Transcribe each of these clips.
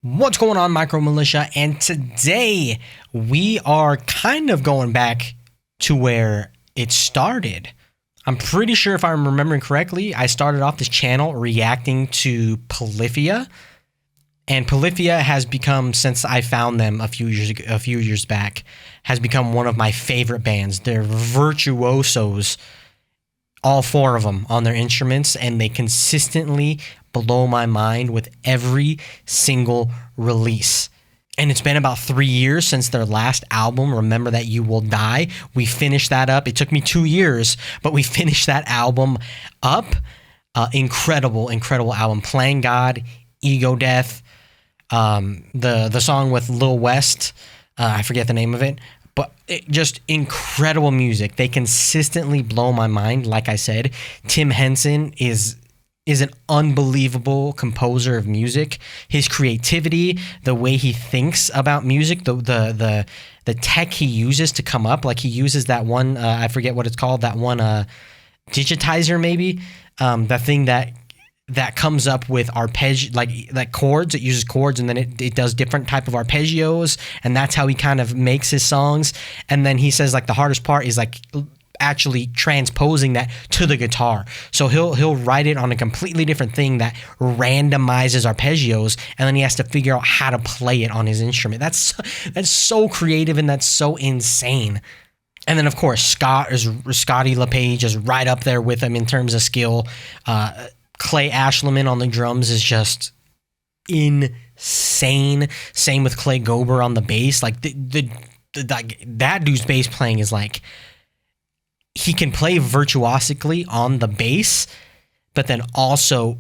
What's going on, Micro Militia? And today we are kind of going back to where it started. I'm pretty sure, if I'm remembering correctly, I started off this channel reacting to Polyphia, and Polyphia has become, since I found them a few years back, has become one of my favorite bands. They're virtuosos, all four of them, on their instruments, and they consistently blow my mind with every single release. And it's been about 3 years since their last album, Remember That You Will Die. We finished that up. It took me 2 years, but we finished that album up. Incredible album. Playing God, Ego Death, the song with Lil West, I forget the name of it, but just incredible music. They consistently blow my mind. Like I said, Tim Henson is an unbelievable composer of music. His creativity, the way he thinks about music, the tech he uses to come up, like he uses that one, I forget what it's called, that one digitizer maybe, that thing that comes up with arpeggio, like chords. It uses chords, and then it does different type of arpeggios, and that's how he kind of makes his songs. And then he says, like, the hardest part is like actually transposing that to the guitar. So he'll write it on a completely different thing that randomizes arpeggios, and then he has to figure out how to play it on his instrument. That's so creative, and that's so insane. And then, of course, Scotty LePage is right up there with him in terms of skill. Clay Ashleman on the drums is just insane. Same with Clay Gober on the bass. Like that dude's bass playing is like, he can play virtuosically on the bass, but then also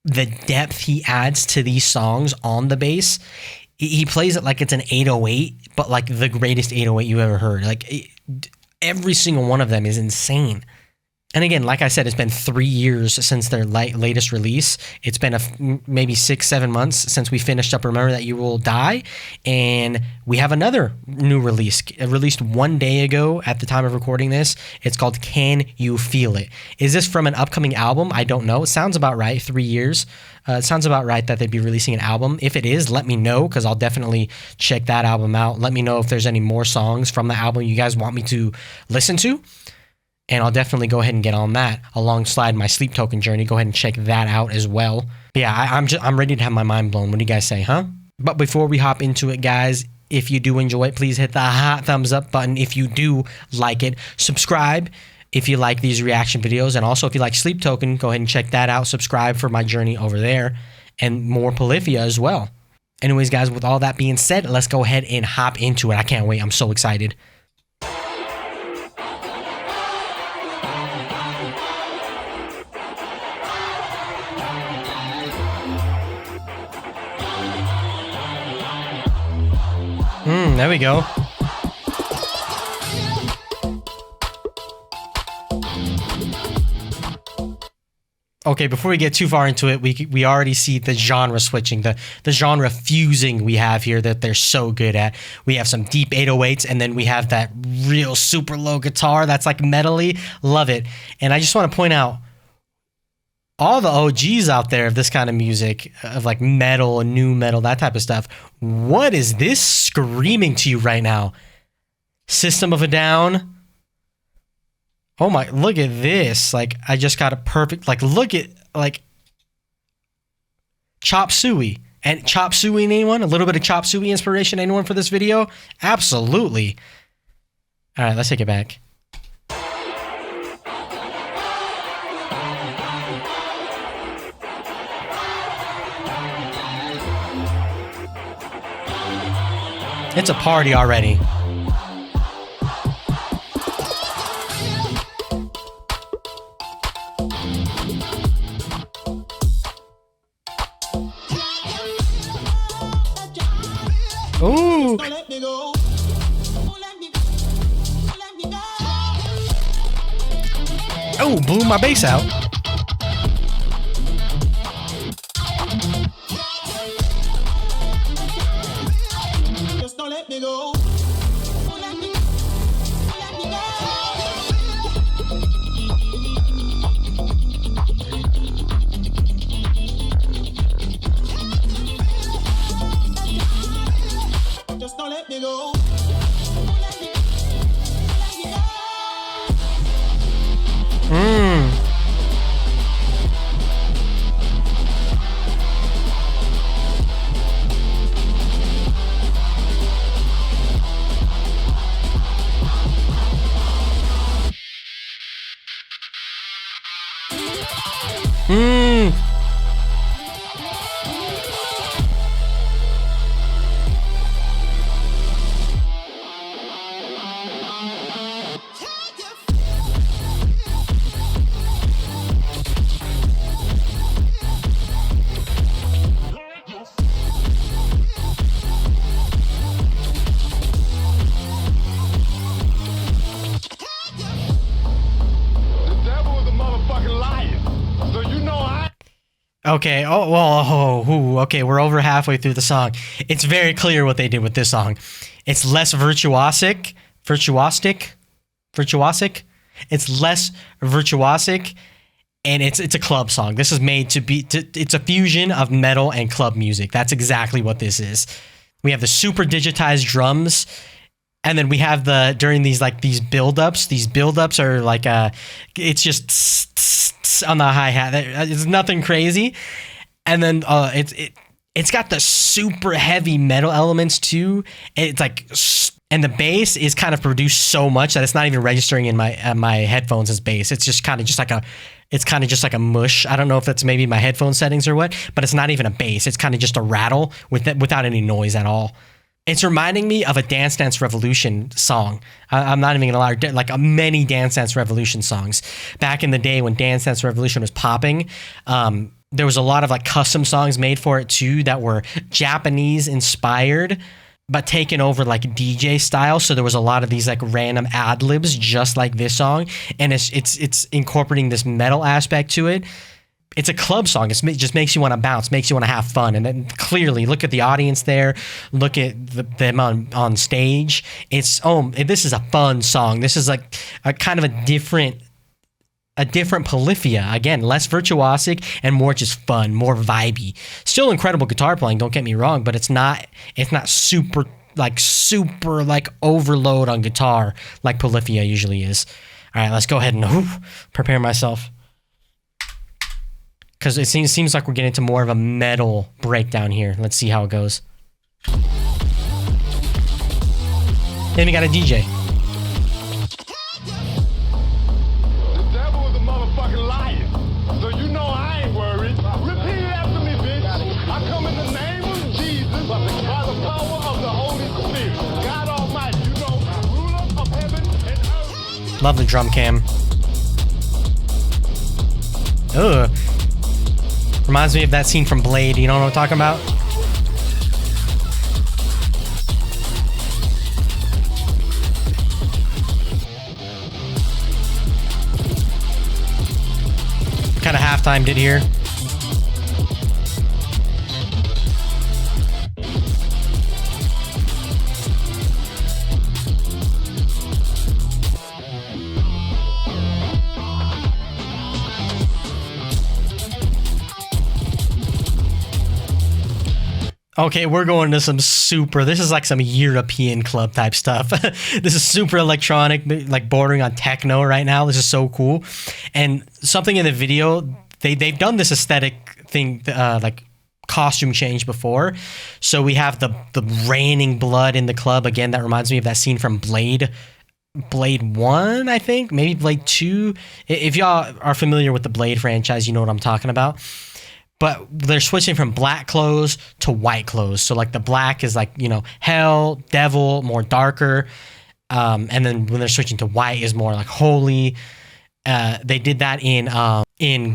the depth he adds to these songs on the bass. He plays it like it's an 808, but like the greatest 808 you ever heard. Like every single one of them is insane. And again, like I said, it's been 3 years since their latest release. It's been maybe 6-7 months since we finished up Remember That You Will Die. And we have another new release. It released 1 day ago at the time of recording this. It's called Can You Feel It? Is this from an upcoming album? I don't know. It sounds about right, 3 years. It sounds about right that they'd be releasing an album. If it is, let me know, because I'll definitely check that album out. Let me know if there's any more songs from the album you guys want me to listen to. And I'll definitely go ahead and get on that alongside my Sleep Token journey. Go ahead and check that out as well. But yeah, I'm ready to have my mind blown. What do you guys say, huh? But before we hop into it, guys, if you do enjoy it, please hit the hot thumbs up button. If you do like it, subscribe if you like these reaction videos. And also, if you like Sleep Token, go ahead and check that out. Subscribe for my journey over there and more Polyphia as well. Anyways, guys, with all that being said, let's go ahead and hop into it. I can't wait. I'm so excited. There we go. Okay, before we get too far into it, we already see the genre switching, the genre fusing we have here that they're so good at. We have some deep 808s, and then we have that real super low guitar that's like metally. Love it. And I just want to point out, all the OGs out there of this kind of music, of like metal and new metal, that type of stuff, what is this screaming to you right now? System of a Down. Oh my, look at this. Like, I just got a perfect, like, look at, like, Chop Suey. And Chop Suey, anyone? A little bit of Chop Suey inspiration, anyone, for this video? Absolutely. All right, let's take it back. It's a party already. Ooh. Oh, blew my bass out. Okay, okay, we're over halfway through the song. It's very clear what they did with this song. It's less virtuosic. It's less virtuosic, and it's a club song. This is made to be, it's a fusion of metal and club music. That's exactly what this is. We have the super digitized drums, and then we have during these buildups are like, it's just on the hi-hat. It's nothing crazy. And then it's got the super heavy metal elements too. It's like, and the bass is kind of produced so much that it's not even registering in my headphones as bass. It's just kind of just like a mush. I don't know if that's maybe my headphone settings or what, but it's not even a bass. It's kind of just a rattle without any noise at all. It's reminding me of a Dance Dance Revolution song. I'm not even gonna lie, like many Dance Dance Revolution songs. Back in the day when Dance Dance Revolution was popping, there was a lot of like custom songs made for it too that were Japanese inspired, but taken over like DJ style. So there was a lot of these like random ad libs, just like this song, and it's incorporating this metal aspect to it. It's a club song. It just makes you want to bounce, makes you want to have fun. And then clearly, look at the audience there. Look at them on stage. This is a fun song. This is like a kind of a different Polyphia. Again, less virtuosic and more just fun, more vibey. Still incredible guitar playing, don't get me wrong, but it's not super overload on guitar like Polyphia usually is. All right, let's go ahead and prepare myself, because it seems like we're getting to more of a metal breakdown here. Let's see how it goes. Then we got a DJ. The devil is a motherfucking liar. So you know I ain't worried. Repeat it after me, bitch. I come in the name of Jesus by the power of the Holy Spirit. God Almighty, you know, ruler of heaven and earth. Love the drum cam. Ugh. Reminds me of that scene from Blade. You know what I'm talking about? What kind of halftime did here? Okay, we're going to this is like some European club type stuff. This is super electronic, like bordering on techno right now. This is so cool. And something in the video, they've done this aesthetic thing, like costume change before. So we have the raining blood in the club. Again, that reminds me of that scene from Blade 1, I think, maybe Blade 2. If y'all are familiar with the Blade franchise, you know what I'm talking about. But they're switching from black clothes to white clothes. So like the black is like, you know, hell, devil, more darker. And then when they're switching to white is more like holy. They did that in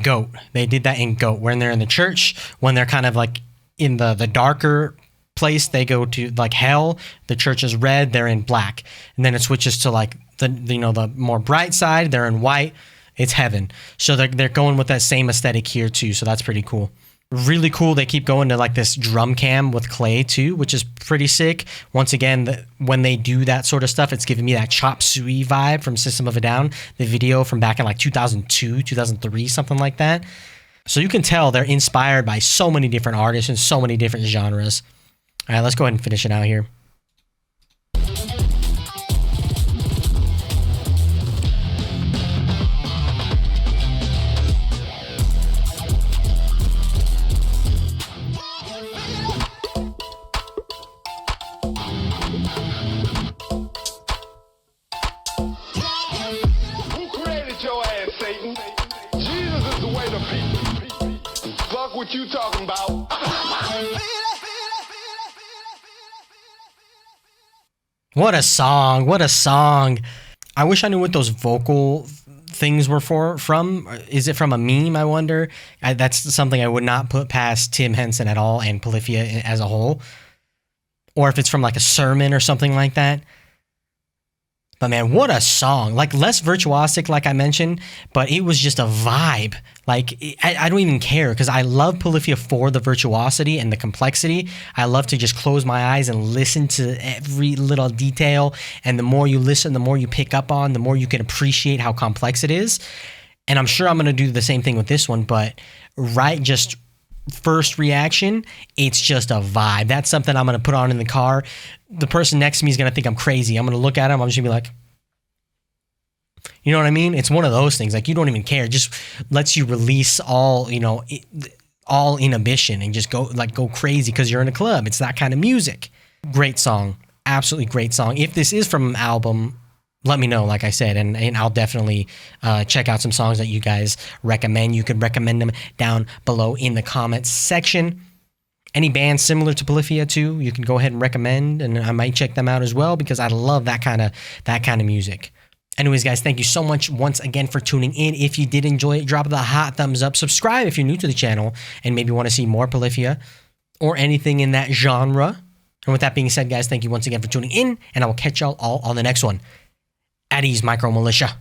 Goat. They did that in Goat. When they're in the church, when they're kind of like in the darker place, they go to like hell. The church is red, they're in black. And then it switches to like the more bright side, they're in white. It's heaven. So they're going with that same aesthetic here too. So that's pretty cool. Really cool. They keep going to like this drum cam with clay too, which is pretty sick. Once again, when they do that sort of stuff, it's giving me that Chop Suey vibe from System of a Down, the video from back in like 2002, 2003, something like that. So you can tell they're inspired by so many different artists and so many different genres. All right, let's go ahead and finish it out here. what you talking about. What a song. What a song. I wish I knew what those vocal things were from. Is it from a meme, I wonder? That's something I would not put past Tim Henson at all and Polyphia as a whole. Or if it's from like a sermon or something like that. But man, what a song. Like less virtuosic, like I mentioned, but it was just a vibe. Like I don't even care because I love Polyphia for the virtuosity and the complexity. I love to just close my eyes and listen to every little detail. And the more you listen, the more you pick up on, the more you can appreciate how complex it is. And I'm sure I'm going to do the same thing with this one, but just first reaction, it's just a vibe. That's something I'm going to put on in the car. The person next to me is going to think I'm crazy. I'm going to look at him. I'm just going to be like, you know what I mean? It's one of those things. Like you don't even care. It just lets you release all, all inhibition and just go crazy because you're in a club. It's that kind of music. Great song. Absolutely great song. If this is from an album, let me know, like I said, and I'll definitely check out some songs that you guys recommend. You could recommend them down below in the comments section. Any bands similar to Polyphia too, you can go ahead and recommend, and I might check them out as well because I love that kind of music. Anyways, guys, thank you so much once again for tuning in. If you did enjoy it, drop the hot thumbs up. Subscribe if you're new to the channel and maybe want to see more Polyphia or anything in that genre. And with that being said, guys, thank you once again for tuning in, and I will catch y'all all on the next one. At ease, Micro Militia.